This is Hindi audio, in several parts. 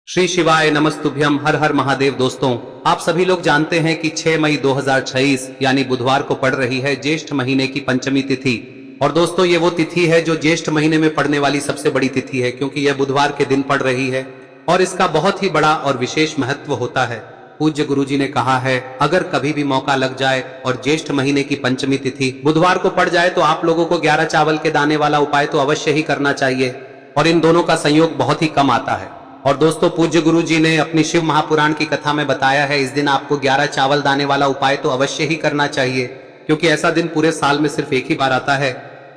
श्री शिवाय नमस्तुभ्यम हर हर महादेव। दोस्तों, आप सभी लोग जानते हैं कि 6 मई 2026 यानी बुधवार को पड़ रही है ज्येष्ठ महीने की पंचमी तिथि। और दोस्तों, ये वो तिथि है जो ज्येष्ठ महीने में पड़ने वाली सबसे बड़ी तिथि है, क्योंकि यह बुधवार के दिन पड़ रही है और इसका बहुत ही बड़ा और विशेष महत्व होता है। पूज्य गुरुजी ने कहा है, अगर कभी भी मौका लग जाए और ज्येष्ठ महीने की पंचमी तिथि बुधवार को पड़ जाए तो आप लोगों को 11 चावल के दाने वाला उपाय तो अवश्य ही करना चाहिए। और इन दोनों का संयोग बहुत ही कम आता है। और दोस्तों, पूज्य गुरुजी ने अपनी शिव महापुराण की कथा में बताया है, इस दिन आपको 11 चावल दाने वाला उपाय तो अवश्य ही करना चाहिए, क्योंकि ऐसा दिन पूरे साल में सिर्फ एक ही बार आता है।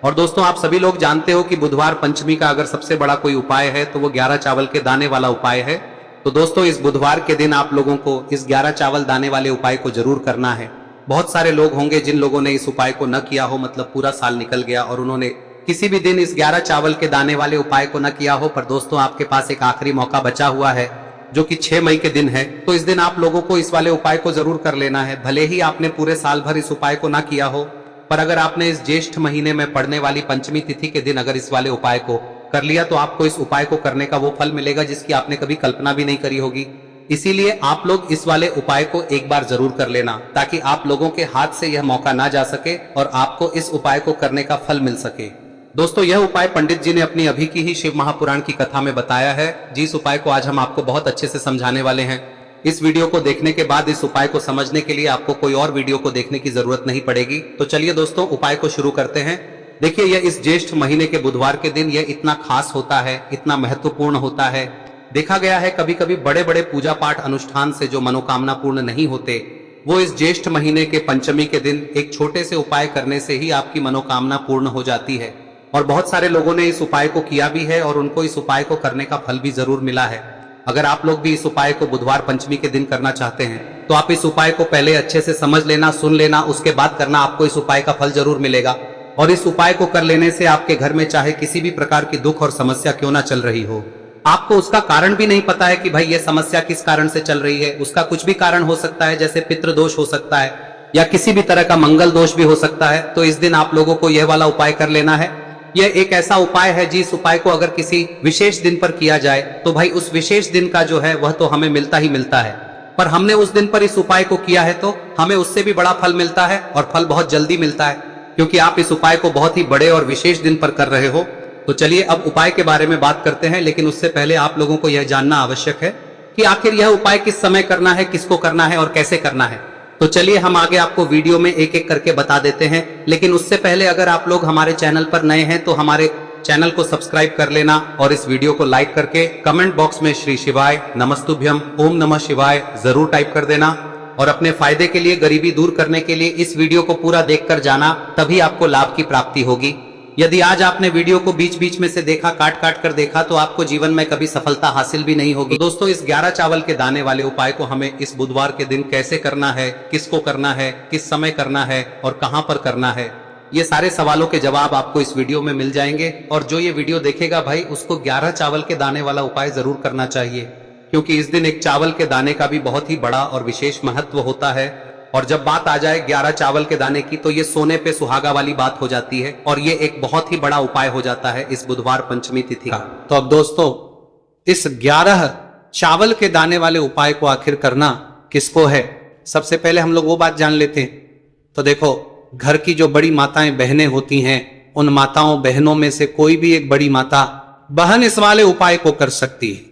और दोस्तों, आप सभी लोग जानते हो कि बुधवार पंचमी का अगर सबसे बड़ा कोई उपाय है तो वो 11 चावल के दाने वाला उपाय है। तो दोस्तों, इस बुधवार के दिन आप लोगों को इस 11 चावल दाने वाले उपाय को जरूर करना है। बहुत सारे लोग होंगे जिन लोगों ने इस उपाय को न किया हो, मतलब पूरा साल निकल गया और उन्होंने किसी भी दिन इस 11 चावल के दाने वाले उपाय को न किया हो। पर दोस्तों, आपके पास एक आखिरी मौका बचा हुआ है जो कि 6 मई के दिन है। तो इस दिन आप लोगों को इस वाले उपाय को जरूर कर लेना है। भले ही आपने पूरे साल भर इस उपाय को ना किया हो, पर अगर आपने इस ज्येष्ठ महीने में पड़ने वाली पंचमी तिथि के दिन अगर इस वाले उपाय को कर लिया तो आपको इस उपाय को करने का वो फल मिलेगा जिसकी आपने कभी कल्पना भी नहीं करी होगी। इसीलिए आप लोग इस वाले उपाय को एक बार जरूर कर लेना, ताकि आप लोगों के हाथ से यह मौका ना जा सके और आपको इस उपाय को करने का फल मिल सके। दोस्तों, यह उपाय पंडित जी ने अपनी अभी की ही शिव महापुराण की कथा में बताया है, जिस उपाय को आज हम आपको बहुत अच्छे से समझाने वाले हैं। इस वीडियो को देखने के बाद इस उपाय को समझने के लिए आपको कोई और वीडियो को देखने की जरूरत नहीं पड़ेगी। तो चलिए दोस्तों, उपाय को शुरू करते हैं। देखिए, यह इस ज्येष्ठ महीने के बुधवार के दिन यह इतना खास होता है, इतना महत्वपूर्ण होता है। देखा गया है कभी कभी बड़े बड़े पूजा पाठ अनुष्ठान से जो मनोकामना पूर्ण नहीं होते, वो इस ज्येष्ठ महीने के पंचमी के दिन एक छोटे से उपाय करने से ही आपकी मनोकामना पूर्ण हो जाती है। और बहुत सारे लोगों ने इस उपाय को किया भी है और उनको इस उपाय को करने का फल भी जरूर मिला है। अगर आप लोग भी इस उपाय को बुधवार पंचमी के दिन करना चाहते हैं तो आप इस उपाय को पहले अच्छे से समझ लेना, सुन लेना, उसके बाद करना। आपको इस उपाय का फल जरूर मिलेगा। और इस उपाय को कर लेने से आपके घर में चाहे किसी भी प्रकार की दुख और समस्या क्यों ना चल रही हो, आपको उसका कारण भी नहीं पता है कि भाई ये समस्या किस कारण से चल रही है। उसका कुछ भी कारण हो सकता है, जैसे पितृदोष हो सकता है या किसी भी तरह का मंगल दोष भी हो सकता है। तो इस दिन आप लोगों को यह वाला उपाय कर लेना है। यह एक ऐसा उपाय है जिस उपाय को अगर किसी विशेष दिन पर किया जाए तो भाई उस विशेष दिन का जो है वह तो हमें मिलता ही मिलता है। पर हमने उस दिन पर इस उपाय को किया है तो हमें उससे भी बड़ा फल मिलता है, और फल बहुत जल्दी मिलता है, क्योंकि आप इस उपाय को बहुत ही बड़े और विशेष दिन पर कर रहे हो। तो चलिए अब उपाय के बारे में बात करते हैं, लेकिन उससे पहले आप लोगों को यह जानना आवश्यक है कि आखिर यह उपाय किस समय करना है, किसको करना है और कैसे करना है। तो चलिए हम आगे आपको वीडियो में एक एक करके बता देते हैं। लेकिन उससे पहले अगर आप लोग हमारे चैनल पर नए हैं तो हमारे चैनल को सब्सक्राइब कर लेना और इस वीडियो को लाइक करके कमेंट बॉक्स में श्री शिवाय नमस्तुभ्यम ओम नमः शिवाय जरूर टाइप कर देना। और अपने फायदे के लिए, गरीबी दूर करने के लिए इस वीडियो को पूरा देखकर जाना, तभी आपको लाभ की प्राप्ति होगी। यदि आज आपने वीडियो को बीच बीच में से देखा, काट काट कर देखा, तो आपको जीवन में कभी सफलता हासिल भी नहीं होगी। तो दोस्तों, इस 11 चावल के दाने वाले उपाय को हमें इस बुधवार के दिन कैसे करना है, किसको करना है, किस समय करना है और कहां पर करना है, ये सारे सवालों के जवाब आपको इस वीडियो में मिल जाएंगे। और जो ये वीडियो देखेगा भाई, उसको 11 चावल के दाने वाला उपाय जरूर करना चाहिए, क्योंकि इस दिन एक चावल के दाने का भी बहुत ही बड़ा और विशेष महत्व होता है। और जब बात आ जाए 11 चावल के दाने की, तो ये सोने पे सुहागा वाली बात हो जाती है और ये एक बहुत ही बड़ा उपाय हो जाता है इस बुधवार पंचमी तिथि का। तो अब दोस्तों, इस 11 चावल के दाने वाले उपाय को आखिर करना किसको है, सबसे पहले हम लोग वो बात जान लेते हैं। तो देखो, घर की जो बड़ी माताएं बहनें होती हैं, उन माताओं बहनों में से कोई भी एक बड़ी माता बहन इस वाले उपाय को कर सकती है।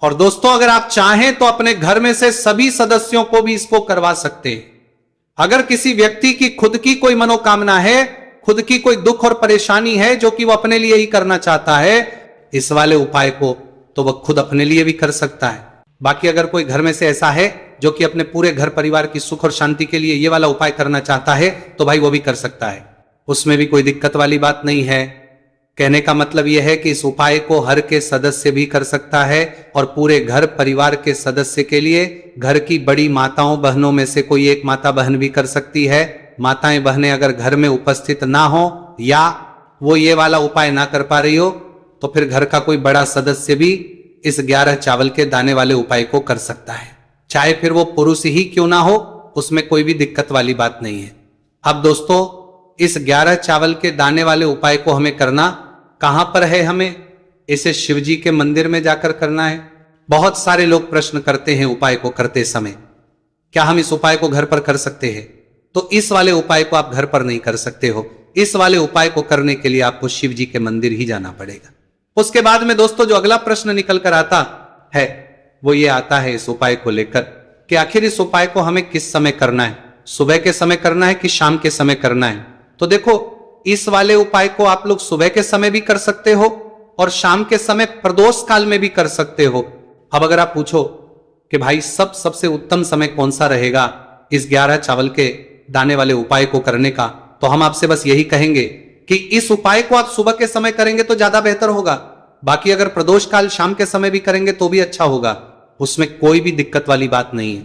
और दोस्तों, अगर आप चाहें तो अपने घर में से सभी सदस्यों को भी इसको करवा सकते हैं। अगर किसी व्यक्ति की खुद की कोई मनोकामना है, खुद की कोई दुख और परेशानी है जो कि वो अपने लिए ही करना चाहता है, इस वाले उपाय को तो वह खुद अपने लिए भी कर सकता है। बाकी अगर कोई घर में से ऐसा है जो कि अपने पूरे घर परिवार की सुख और शांति के लिए ये वाला उपाय करना चाहता है, तो भाई वो भी कर सकता है, उसमें भी कोई दिक्कत वाली बात नहीं है। कहने का मतलब यह है कि इस उपाय को हर के सदस्य भी कर सकता है और पूरे घर परिवार के सदस्य के लिए घर की बड़ी माताओं बहनों में से कोई एक माता बहन भी कर सकती है। माताएं बहनें अगर घर में उपस्थित ना हो या वो ये वाला उपाय ना कर पा रही हो, तो फिर घर का कोई बड़ा सदस्य भी इस 11 चावल के दाने वाले उपाय को कर सकता है, चाहे फिर वो पुरुष ही क्यों ना हो, उसमें कोई भी दिक्कत वाली बात नहीं है। अब दोस्तों, इस 11 चावल के दाने वाले उपाय को हमें करना कहां पर है, हमें इसे शिवजी के मंदिर में जाकर करना है। बहुत सारे लोग प्रश्न करते हैं उपाय को करते समय, क्या हम इस उपाय को घर पर कर सकते हैं? तो इस वाले उपाय को आप घर पर नहीं कर सकते हो। इस वाले उपाय को करने के लिए आपको शिव जी के मंदिर ही जाना पड़ेगा। उसके बाद में दोस्तों जो अगला प्रश्न निकल कर आता है वो ये आता है इस उपाय को लेकर कि आखिर इस उपाय को हमें किस समय करना है, सुबह के समय करना है कि शाम के समय करना है? तो देखो, इस वाले उपाय को आप लोग सुबह के समय भी कर सकते हो और शाम के समय प्रदोष काल में भी कर सकते हो। अब अगर आप पूछो कि भाई सबसे उत्तम समय कौन सा रहेगा इस 11 चावल के दाने वाले उपाय को करने का, तो हम आपसे बस यही कहेंगे कि इस उपाय को आप सुबह के समय करेंगे तो ज्यादा बेहतर होगा। बाकी अगर प्रदोष काल शाम के समय भी करेंगे तो भी अच्छा होगा, उसमें कोई भी दिक्कत वाली बात नहीं है।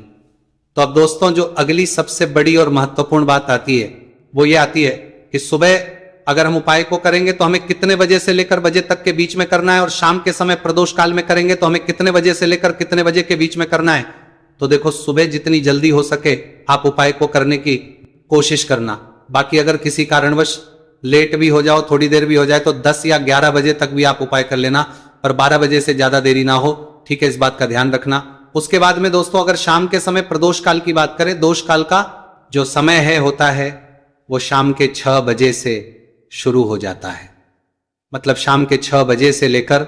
तो अब दोस्तों जो अगली सबसे बड़ी और महत्वपूर्ण बात आती है वो ये आती है कि सुबह अगर हम उपाय को करेंगे तो हमें कितने बजे से लेकर बजे तक के बीच में करना है, और शाम के समय प्रदोष काल में करेंगे तो हमें कितने बजे से लेकर कितने बजे के बीच में करना है। तो देखो, सुबह जितनी जल्दी हो सके आप उपाय को करने की कोशिश करना। बाकी अगर किसी कारणवश लेट भी हो जाओ, थोड़ी देर भी हो जाए, तो 10 या 11 बजे तक भी आप उपाय कर लेना, पर 12 बजे से ज्यादा देरी ना हो, ठीक है? इस बात का ध्यान रखना। उसके बाद में दोस्तों अगर शाम के समय प्रदोष काल की बात करें, दोष काल का जो समय है होता है वो शाम के 6 बजे से शुरू हो जाता है। मतलब शाम के 6 बजे से लेकर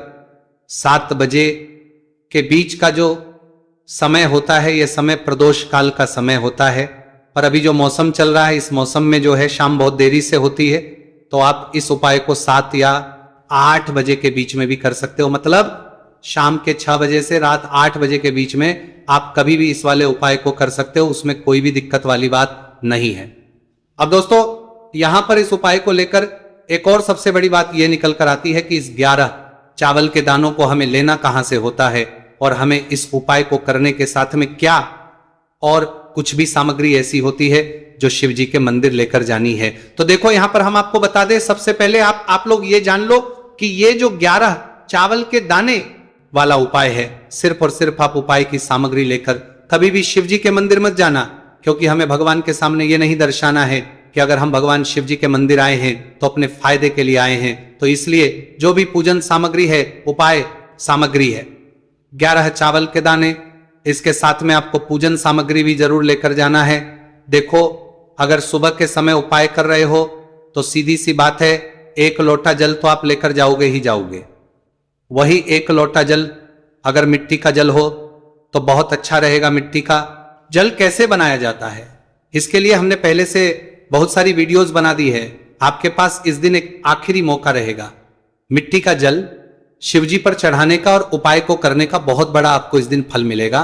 7 बजे के बीच का जो समय होता है, यह समय प्रदोष काल का समय होता है। पर अभी जो मौसम चल रहा है, इस मौसम में जो है शाम बहुत देरी से होती है, तो आप इस उपाय को 7 या 8 बजे के बीच में भी कर सकते हो। मतलब शाम के 6 बजे से रात 8 बजे के बीच में आप कभी भी इस वाले उपाय को कर सकते हो, उसमें कोई भी दिक्कत वाली बात नहीं है। अब दोस्तों यहां पर इस उपाय को लेकर एक और सबसे बड़ी बात यह निकल कर आती है कि इस 11 चावल के दानों को हमें लेना कहां से होता है, और हमें इस उपाय को करने के साथ में क्या और कुछ भी सामग्री ऐसी होती है जो शिव जी के मंदिर लेकर जानी है। तो देखो यहां पर हम आपको बता दें, सबसे पहले आप लोग ये जान लो कि ये जो 11 चावल के दाने वाला उपाय है, सिर्फ और सिर्फ आप उपाय की सामग्री लेकर कभी भी शिव जी के मंदिर मत जाना, क्योंकि हमें भगवान के सामने ये नहीं दर्शाना है कि अगर हम भगवान शिव जी के मंदिर आए हैं तो अपने फायदे के लिए आए हैं। तो इसलिए जो भी पूजन सामग्री है, उपाय सामग्री है 11 चावल के दाने, इसके साथ में आपको पूजन सामग्री भी जरूर लेकर जाना है। देखो, अगर सुबह के समय उपाय कर रहे हो तो सीधी सी बात है, 1 लोटा जल तो आप लेकर जाओगे ही जाओगे। वही 1 लोटा जल अगर मिट्टी का जल हो तो बहुत अच्छा रहेगा। मिट्टी का जल कैसे बनाया जाता है, इसके लिए हमने पहले से बहुत सारी वीडियोस बना दी है। आपके पास इस दिन एक आखिरी मौका रहेगा मिट्टी का जल शिवजी पर चढ़ाने का और उपाय को करने का, बहुत बड़ा आपको इस दिन फल मिलेगा।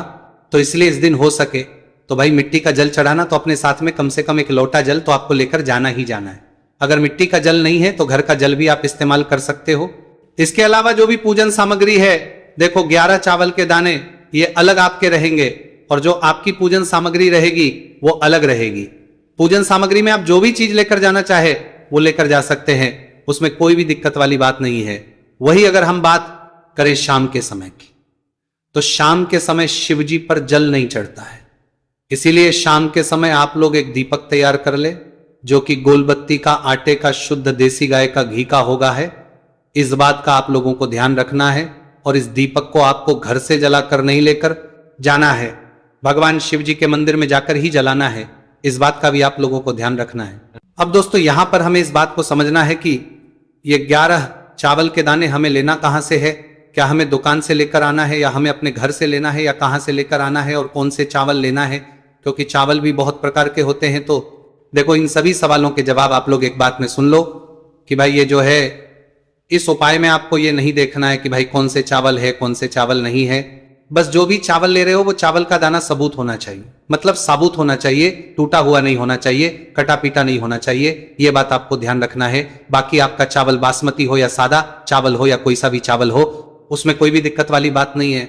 तो इसलिए इस दिन हो सके तो भाई मिट्टी का जल चढ़ाना, तो अपने साथ में कम से कम 1 लोटा जल तो आपको लेकर जाना ही जाना है। अगर मिट्टी का जल नहीं है तो घर का जल भी आप इस्तेमाल कर सकते हो। इसके अलावा जो भी पूजन सामग्री है, देखो 11 चावल के दाने ये अलग आपके रहेंगे और जो आपकी पूजन सामग्री रहेगी वो अलग रहेगी। पूजन सामग्री में आप जो भी चीज लेकर जाना चाहे वो लेकर जा सकते हैं, उसमें कोई भी दिक्कत वाली बात नहीं है। वही अगर हम बात करें शाम के समय की, तो शाम के समय शिवजी पर जल नहीं चढ़ता है, इसीलिए शाम के समय आप लोग एक दीपक तैयार कर ले जो कि गोलबत्ती का, आटे का, शुद्ध देसी गाय का घी का होगा है। इस बात का आप लोगों को ध्यान रखना है और इस दीपक को आपको घर से जलाकर नहीं लेकर जाना है, भगवान शिव जी के मंदिर में जाकर ही जलाना है। इस बात का भी आप लोगों को ध्यान रखना है। अब दोस्तों यहां पर हमें इस बात को समझना है कि ये 11 चावल के दाने हमें लेना कहां से है, क्या हमें दुकान से लेकर आना है या हमें अपने घर से लेना है या कहां से लेकर आना है और कौन से चावल लेना है, क्योंकि चावल भी बहुत प्रकार के होते हैं। तो देखो इन सभी सवालों के जवाब आप लोग एक बात में सुन लो कि भाई ये जो है इस उपाय में आपको ये नहीं देखना है कि भाई कौन से चावल है कौन से चावल नहीं है, बस जो भी चावल ले रहे हो वो चावल का दाना सबूत होना चाहिए, मतलब साबुत होना चाहिए, टूटा हुआ नहीं होना चाहिए, कटा पीटा नहीं होना चाहिए। ये बात आपको ध्यान रखना है। बाकी आपका चावल बासमती हो या सादा चावल हो या कोई सा भी चावल हो, उसमें कोई भी दिक्कत वाली बात नहीं है।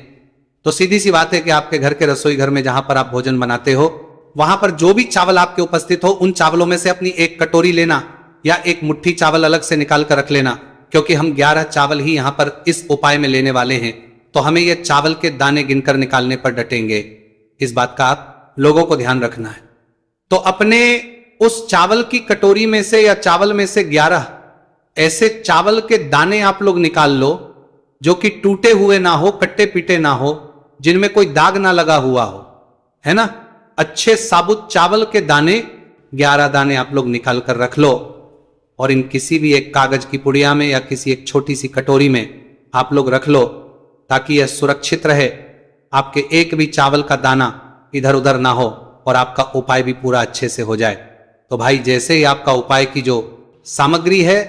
तो सीधी सी बात है कि आपके घर के रसोई घर में जहां पर आप भोजन बनाते हो वहां पर जो भी चावल आपके उपस्थित हो उन चावलों में से अपनी एक कटोरी लेना या एक मुट्ठी चावल अलग से निकाल कर रख लेना, क्योंकि हम 11 चावल ही यहां पर इस उपाय में लेने वाले हैं। तो हमें यह चावल के दाने गिनकर निकालने पर डटेंगे, इस बात का आप लोगों को ध्यान रखना है। तो अपने उस चावल की कटोरी में से या चावल में से 11 ऐसे चावल के दाने आप लोग निकाल लो जो कि टूटे हुए ना हो, कट्टे पीटे ना हो, जिनमें कोई दाग ना लगा हुआ हो, है ना। अच्छे साबुत चावल के दाने 11 दाने आप लोग निकाल कर रख लो और इन किसी भी एक कागज की पुड़िया में या किसी एक छोटी सी कटोरी में आप लोग रख लो, ताकि यह सुरक्षित रहे, आपके एक भी चावल का दाना इधर उधर ना हो और आपका उपाय भी पूरा अच्छे से हो जाए। तो भाई जैसे ही आपका उपाय की जो सामग्री है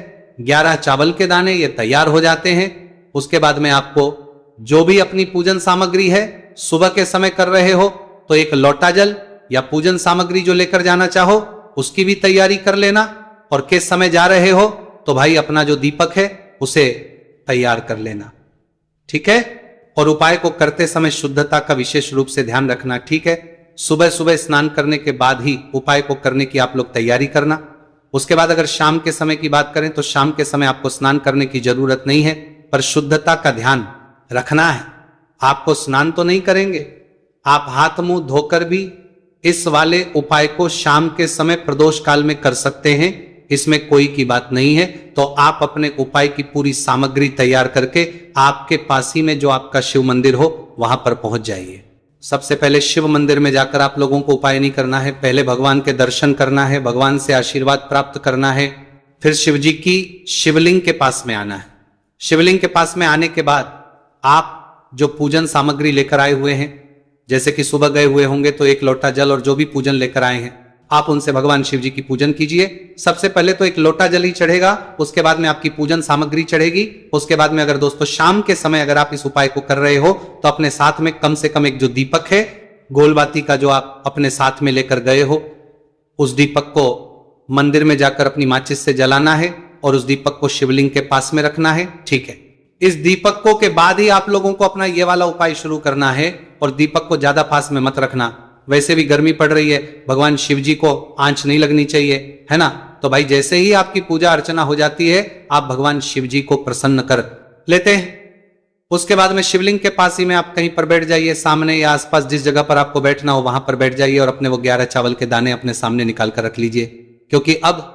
11 चावल के दाने ये तैयार हो जाते हैं, उसके बाद में आपको जो भी अपनी पूजन सामग्री है सुबह के समय कर रहे हो तो एक लोटा जल या पूजन सामग्री जो लेकर जाना चाहो उसकी भी तैयारी कर लेना, और किस समय जा रहे हो तो भाई अपना जो दीपक है उसे तैयार कर लेना, ठीक है। और उपाय को करते समय शुद्धता का विशेष रूप से ध्यान रखना, ठीक है। सुबह सुबह स्नान करने के बाद ही उपाय को करने की आप लोग तैयारी करना। उसके बाद अगर शाम के समय की बात करें तो शाम के समय आपको स्नान करने की जरूरत नहीं है, पर शुद्धता का ध्यान रखना है। आपको स्नान तो नहीं करेंगे, आप हाथ मुंह धोकर भी इस वाले उपाय को शाम के समय प्रदोष काल में कर सकते हैं, इसमें कोई की बात नहीं है। तो आप अपने उपाय की पूरी सामग्री तैयार करके आपके पास ही में जो आपका शिव मंदिर हो वहां पर पहुंच जाइए। सबसे पहले शिव मंदिर में जाकर आप लोगों को उपाय नहीं करना है, पहले भगवान के दर्शन करना है, भगवान से आशीर्वाद प्राप्त करना है, फिर शिव जी की शिवलिंग के पास में आना है। शिवलिंग के पास में आने के बाद आप जो पूजन सामग्री लेकर आए हुए हैं, जैसे कि सुबह गए हुए होंगे तो एक लोटा जल और जो भी पूजन लेकर आए हैं आप उनसे भगवान शिव जी की पूजन कीजिए। सबसे पहले तो एक लोटा जल ही चढ़ेगा, उसके बाद में आपकी पूजन सामग्री चढ़ेगी। उसके बाद में अगर दोस्तों शाम के समय अगर आप इस उपाय को कर रहे हो तो अपने साथ में कम से कम एक जो दीपक है गोलबाती का जो आप अपने साथ में लेकर गए हो, उस दीपक को मंदिर में जाकर अपनी माचिस से जलाना है और उस दीपक को शिवलिंग के पास में रखना है, ठीक है। इस दीपकों के बाद ही आप लोगों को अपना ये वाला उपाय शुरू करना है, और दीपक को ज्यादा पास में मत रखना, वैसे भी गर्मी पड़ रही है, भगवान शिव जी को आंच नहीं लगनी चाहिए, है ना। तो भाई जैसे ही आपकी पूजा अर्चना हो जाती है आप भगवान शिव जी को प्रसन्न कर लेते हैं। उसके बाद में शिवलिंग के पास ही में आप कहीं पर बैठ जाइए, सामने या आसपास जिस जगह पर आपको बैठना हो वहां पर बैठ जाइए और अपने वो 11 चावल के दाने अपने सामने निकाल कर रख लीजिए, क्योंकि अब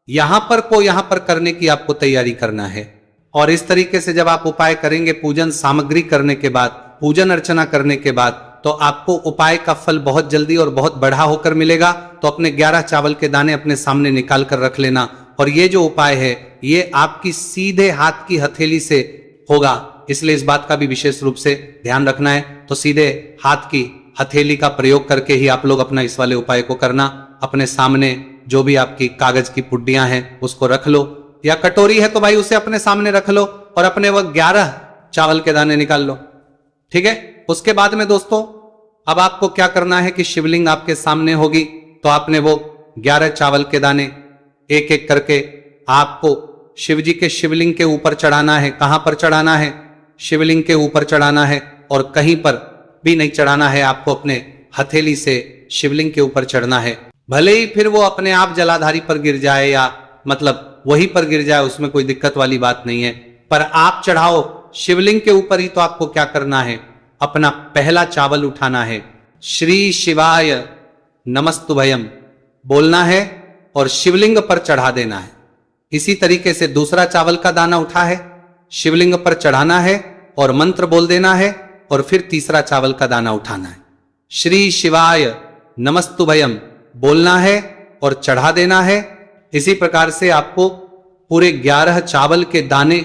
यहां पर करने की आपको तैयारी करना है। और इस तरीके से जब आप उपाय करेंगे पूजन सामग्री करने के बाद, पूजन अर्चना करने के बाद, तो आपको उपाय का फल बहुत जल्दी और बहुत बढ़ा होकर मिलेगा। तो अपने 11 चावल के दाने अपने सामने निकाल कर रख लेना, और ये जो उपाय है ये आपकी सीधे हाथ की हथेली से होगा, इसलिए इस बात का भी विशेष रूप से ध्यान रखना है। तो सीधे हाथ की हथेली का प्रयोग करके ही आप लोग अपना इस वाले उपाय को करना। अपने सामने जो भी आपकी कागज की पुड्डियां हैं उसको रख लो, या कटोरी है तो भाई उसे अपने सामने रख लो और अपने वो 11 चावल के दाने निकाल लो, ठीक है। उसके बाद में दोस्तों अब आपको क्या करना है कि शिवलिंग आपके सामने होगी, तो आपने वो 11 चावल के दाने एक एक करके आपको शिव जी के शिवलिंग के ऊपर चढ़ाना है। कहां पर चढ़ाना है? शिवलिंग के ऊपर चढ़ाना है, और कहीं पर भी नहीं चढ़ाना है, आपको अपने हथेली से शिवलिंग के ऊपर चढ़ना है। भले ही फिर वो अपने आप जलाधारी पर गिर जाए या मतलब वहीं पर गिर जाए, उसमें कोई दिक्कत वाली बात नहीं है, पर आप चढ़ाओ शिवलिंग के ऊपर ही। तो आपको क्या करना है, अपना पहला चावल उठाना है, श्री शिवाय नमस्तुभयम बोलना है और शिवलिंग पर चढ़ा देना है। इसी तरीके से दूसरा चावल का दाना उठा है, शिवलिंग पर चढ़ाना है और मंत्र बोल देना है, और फिर तीसरा चावल का दाना उठाना है, श्री शिवाय नमस्तुभयम बोलना है और चढ़ा देना है। इसी प्रकार से आपको पूरे 11 चावल के दाने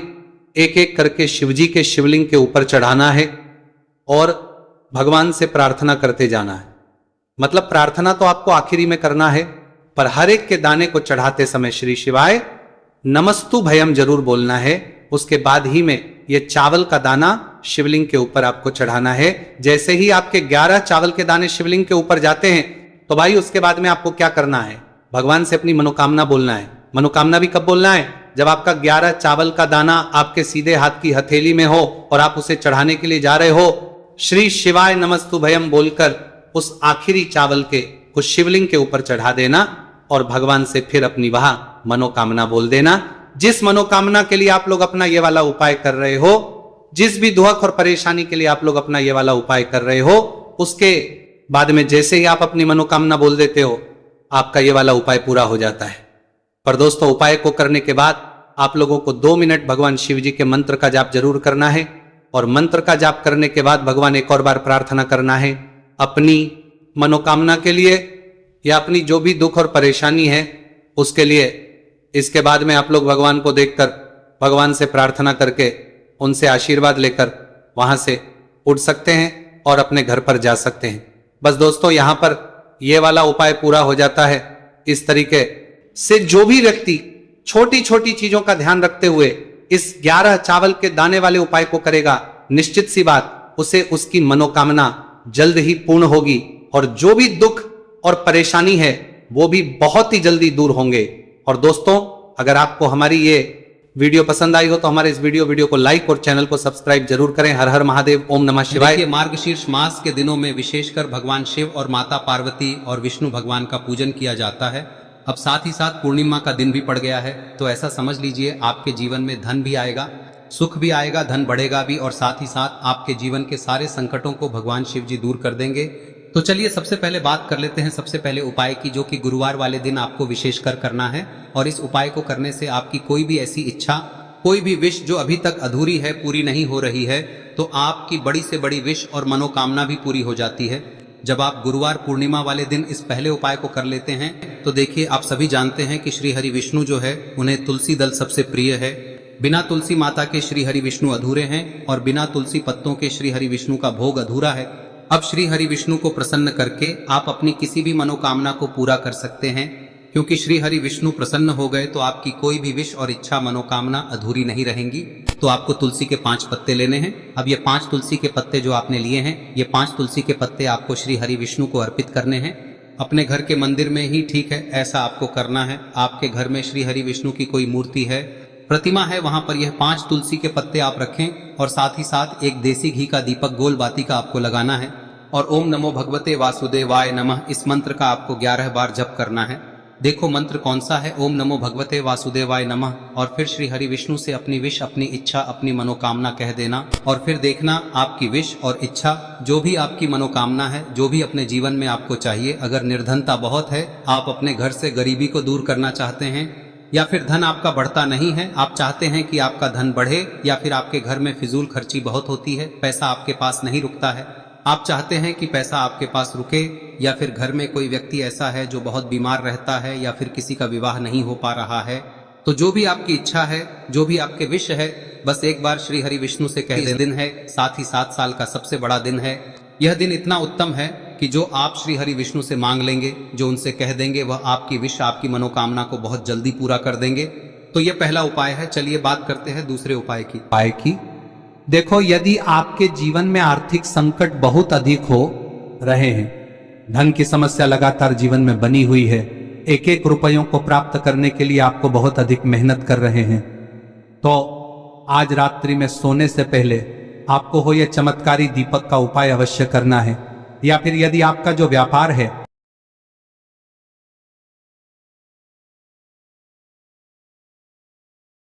एक एक करके शिवजी के शिवलिंग के ऊपर चढ़ाना है और भगवान से प्रार्थना करते जाना है। मतलब प्रार्थना तो आपको आखिरी में करना है, पर हर एक के दाने को चढ़ाते समय श्री शिवाय नमस्तु भयम जरूर बोलना है। उसके बाद ही में ये चावल का दाना शिवलिंग के ऊपर आपको चढ़ाना है। जैसे ही आपके 11 चावल के दाने शिवलिंग के ऊपर जाते हैं तो भाई उसके बाद में आपको क्या करना है, भगवान से अपनी मनोकामना बोलना है। मनोकामना भी कब बोलना है? जब आपका 11 चावल का दाना आपके सीधे हाथ की हथेली में हो और आप उसे चढ़ाने के लिए जा रहे हो, श्री शिवाय नमस्तु भयम बोलकर उस आखिरी चावल के उस शिवलिंग के ऊपर चढ़ा देना और भगवान से फिर अपनी वह मनोकामना बोल देना। जिस मनोकामना के लिए आप लोग अपना ये वाला उपाय कर रहे हो, जिस भी दुख और परेशानी के लिए आप लोग अपना ये वाला उपाय कर रहे हो, उसके बाद में जैसे ही आप अपनी मनोकामना बोल देते हो आपका ये वाला उपाय पूरा हो जाता है। पर दोस्तों उपाय को करने के बाद आप लोगों को 2 मिनट भगवान शिव जी के मंत्र का जाप जरूर करना है। और मंत्र का जाप करने के बाद भगवान एक और बार प्रार्थना करना है अपनी मनोकामना के लिए या अपनी जो भी दुख और परेशानी है उसके लिए। इसके बाद में आप लोग भगवान को देखकर भगवान से प्रार्थना करके उनसे आशीर्वाद लेकर वहां से उठ सकते हैं और अपने घर पर जा सकते हैं। बस दोस्तों, यहां पर यह वाला उपाय पूरा हो जाता है। इस तरीके से जो भी व्यक्ति छोटी छोटी चीजों का ध्यान रखते हुए इस 11 चावल के दाने वाले उपाय को करेगा, निश्चित सी बात उसे उसकी मनोकामना जल्द ही पूर्ण होगी और जो भी दुख और परेशानी है वो भी बहुत ही जल्दी दूर होंगे। और दोस्तों, अगर आपको हमारी ये वीडियो पसंद आई हो तो हमारे इस वीडियो को लाइक और चैनल को सब्सक्राइब जरूर करें। हर हर महादेव, ओम नमः शिवाय। देखिए, मार्गशीर्ष मास के दिनों में विशेषकर भगवान शिव और माता पार्वती और विष्णु भगवान का पूजन किया जाता है। अब साथ ही साथ पूर्णिमा का दिन भी पड़ गया है, तो ऐसा समझ लीजिए आपके जीवन में धन भी आएगा, सुख भी आएगा, धन बढ़ेगा भी, और साथ ही साथ आपके जीवन के सारे संकटों को भगवान शिव जी दूर कर देंगे। तो चलिए सबसे पहले बात कर लेते हैं सबसे पहले उपाय की, जो कि गुरुवार वाले दिन आपको विशेषकर करना है। और इस उपाय को करने से आपकी कोई भी ऐसी इच्छा, कोई भी विश जो अभी तक अधूरी है, पूरी नहीं हो रही है, तो आपकी बड़ी से बड़ी विश और मनोकामना भी पूरी हो जाती है जब आप गुरुवार पूर्णिमा वाले दिन इस पहले उपाय को कर लेते हैं। तो देखिए, आप सभी जानते हैं कि श्री हरि विष्णु जो है उन्हें तुलसी दल सबसे प्रिय है। बिना तुलसी माता के श्री हरि विष्णु अधूरे हैं और बिना तुलसी पत्तों के श्री हरि विष्णु का भोग अधूरा है। अब श्री हरि विष्णु को प्रसन्न करके आप अपनी किसी भी मनोकामना को पूरा कर सकते हैं, क्योंकि श्री हरि विष्णु प्रसन्न हो गए तो आपकी कोई भी विश और इच्छा मनोकामना अधूरी नहीं रहेंगी। तो आपको तुलसी के 5 पत्ते लेने हैं। अब ये 5 तुलसी के पत्ते जो आपने लिए हैं, ये 5 तुलसी के पत्ते आपको श्री हरि विष्णु को अर्पित करने हैं। अपने घर के मंदिर में ही ठीक है, ऐसा आपको करना है। आपके घर में श्री हरि विष्णु की कोई मूर्ति है, प्रतिमा है, वहां पर यह 5 तुलसी के पत्ते आप रखें और साथ ही साथ एक देसी घी का दीपक गोल बाती का आपको लगाना है। और ओम नमो भगवते वासुदेवाय नमः, इस मंत्र का आपको 11 बार जप करना है। देखो मंत्र कौन सा है, ओम नमो भगवते वासुदेवाय नमः, और फिर श्री हरि विष्णु से अपनी विश, अपनी इच्छा, अपनी मनोकामना कह देना। और फिर देखना आपकी विश और इच्छा, जो भी आपकी मनोकामना है, जो भी अपने जीवन में आपको चाहिए। अगर निर्धनता बहुत है, आप अपने घर से गरीबी को दूर करना चाहते हैं, या फिर धन आपका बढ़ता नहीं है, आप चाहते हैं कि आपका धन बढ़े, या फिर आपके घर में फिजूल खर्ची बहुत होती है, पैसा आपके पास नहीं रुकता है, आप चाहते हैं कि पैसा आपके पास रुके, या फिर घर में कोई व्यक्ति ऐसा है जो बहुत बीमार रहता है, या फिर किसी का विवाह नहीं हो पा रहा है, तो जो भी आपकी इच्छा है, जो भी आपके विश है, बस एक बार श्री हरि विष्णु से कह दें। दिन है, साथ ही 7 साल का सबसे बड़ा दिन है। यह दिन इतना उत्तम है कि जो आप श्री हरि विष्णु से मांग लेंगे, जो उनसे कह देंगे, वह आपकी विश, आपकी मनोकामना को बहुत जल्दी पूरा कर देंगे। तो यह पहला उपाय है। चलिए बात करते हैं दूसरे उपाय की। देखो, यदि आपके जीवन में आर्थिक संकट बहुत अधिक हो रहे हैं, धन की समस्या लगातार जीवन में बनी हुई है, एक एक रुपयों को प्राप्त करने के लिए आपको बहुत अधिक मेहनत कर रहे हैं, तो आज रात्रि में सोने से पहले आपको हो यह चमत्कारी दीपक का उपाय अवश्य करना है। या फिर यदि आपका जो व्यापार है